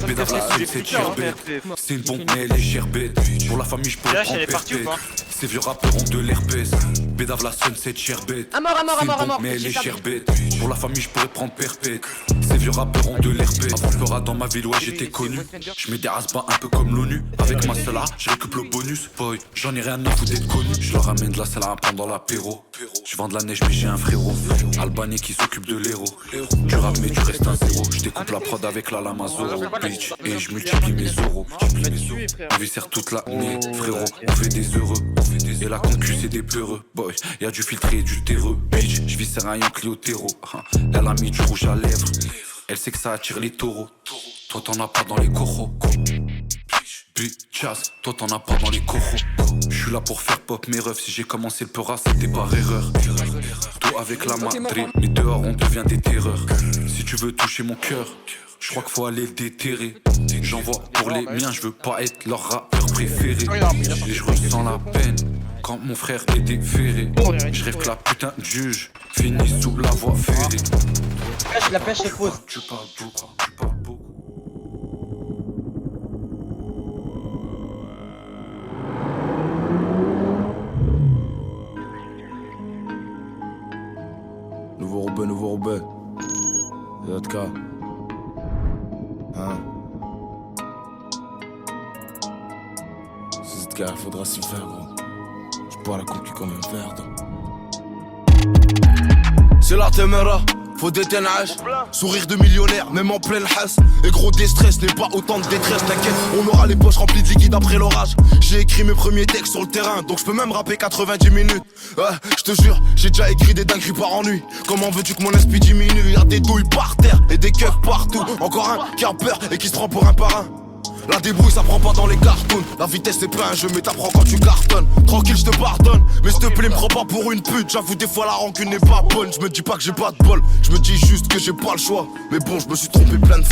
Bédave la seule, c'est Cherbet. C'est une bombe, mais elle est Cherbet. Pour la famille, je pourrais prendre perpète. Ces vieux rappeurs ont de l'herpès. Bédave la seule, c'est Cherbet. À mort, mais elle est Cherbet. Pour la famille, je pourrais prendre perpète. Ces vieux rappeurs ont de l'herpès. Avant Peura dans ma ville, ouais, j'étais connu. Je mets des rasbats un peu comme l'ONU. Avec ma seule je récupère le bonus. Boy, j'en ai rien à foutre d'être connu. Je leur ramène de la salle pendant l'apéro. Je vends de la neige, mais j'ai un frérot albanais qui s'occupe de l'héros. Tu rappes, mais tu restes un zéro. Je découpe la prod avec la lama Zoro, bitch. Et je multiplie mes euros. On viscère toute l'année, frérot. On fait des heureux. Et la concu, c'est des peureux. Boy, y'a du filtré et du terreux. Bitch, je viscère un Yankee au terreau. Elle a mis du rouge à lèvres. Elle sait que ça attire les taureaux. Toi, t'en as pas dans les coraux. Bitchass, toi t'en as pas dans les coraux. Je suis là pour faire pop mes refs. Si j'ai commencé le peura, c'était par erreur. Toi avec la madré, mais dehors on devient des terreurs. Si tu veux toucher mon cœur, je crois qu'il faut aller le déterrer. J'envoie pour les miens, je veux pas être leur rappeur préféré. Et je ressens la peine quand mon frère est déféré. Je rêve que la putain de juge finisse sous la voie ferrée. La pêche est fausse. Tu parles beaucoup, tu parles beaucoup. Nouveau Roubaix. ZK. Hein. ZK, faudra s'y faire, gros. Je bois la concu comme un verre d'eau. C'est la téméra, faut des ténages. Sourire de millionnaire, même en pleine hasse. Et gros déstress n'est pas autant de détresse, t'inquiète. On aura les poches remplies de liquide après l'orage. J'ai écrit mes premiers textes sur le terrain, donc je peux même rapper 90 minutes. Ouais, je te jure, j'ai déjà écrit des dingueries par ennui. Comment veux-tu que mon esprit diminue? Y'a des douilles par terre et des keufs partout. Encore un qui a peur et qui se prend pour un parrain. La débrouille ça prend pas dans les cartoons. La vitesse c'est pas un jeu mais t'apprends quand tu cartonnes. Tranquille je te pardonne, mais s'il te plaît me prends pas pour une pute. J'avoue des fois la rancune n'est pas bonne. Je me dis pas que j'ai pas de bol, je me dis juste que j'ai pas le choix. Mais bon je me suis trompé plein de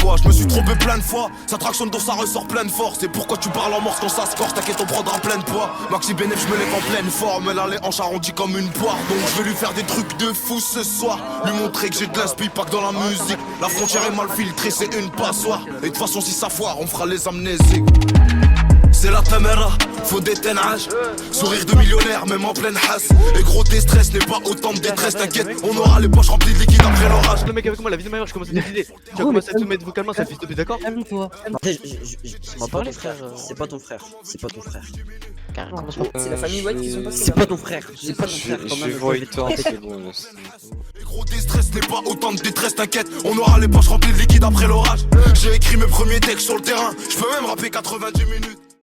fois, Ça tractionne donc ça ressort plein de force. C'est pourquoi tu parles en morse quand ça se corse. T'inquiète on prendra plein de poids. Maxi Bénéf je me lève en pleine forme. Elle a les hanches arrondies comme une poire. Donc je vais lui faire des trucs de fou ce soir. Lui montrer que j'ai de l'inspi pas que dans la musique. La frontière est mal filtrée c'est une passoire. Et de toute façon si ça foire on fera les amnésiques. C'est la caméra, faut des ténages. Sourire de millionnaire, même en pleine hasse. Et gros déstress n'est pas autant de détresse. T'inquiète, on aura les poches remplies de liquide après l'orage. Le mec avec moi, la vie de ma mère, je commence à décider. Tu vas commencer à te mettre vocalement, ça fait stopper, d'accord? Calme-toi. C'est pas ton frère. C'est pas ton frère. C'est pas ton frère. C'est la famille White qui sont passés. C'est pas ton frère. C'est pas ton frère quand même. Je vois une toi, c'est bon. Et gros déstress n'est pas autant de détresse. T'inquiète, on aura les poches remplies de liquide après l'orage. J'ai écrit mes premiers textes sur le terrain. Je peux même rapper 90 minutes.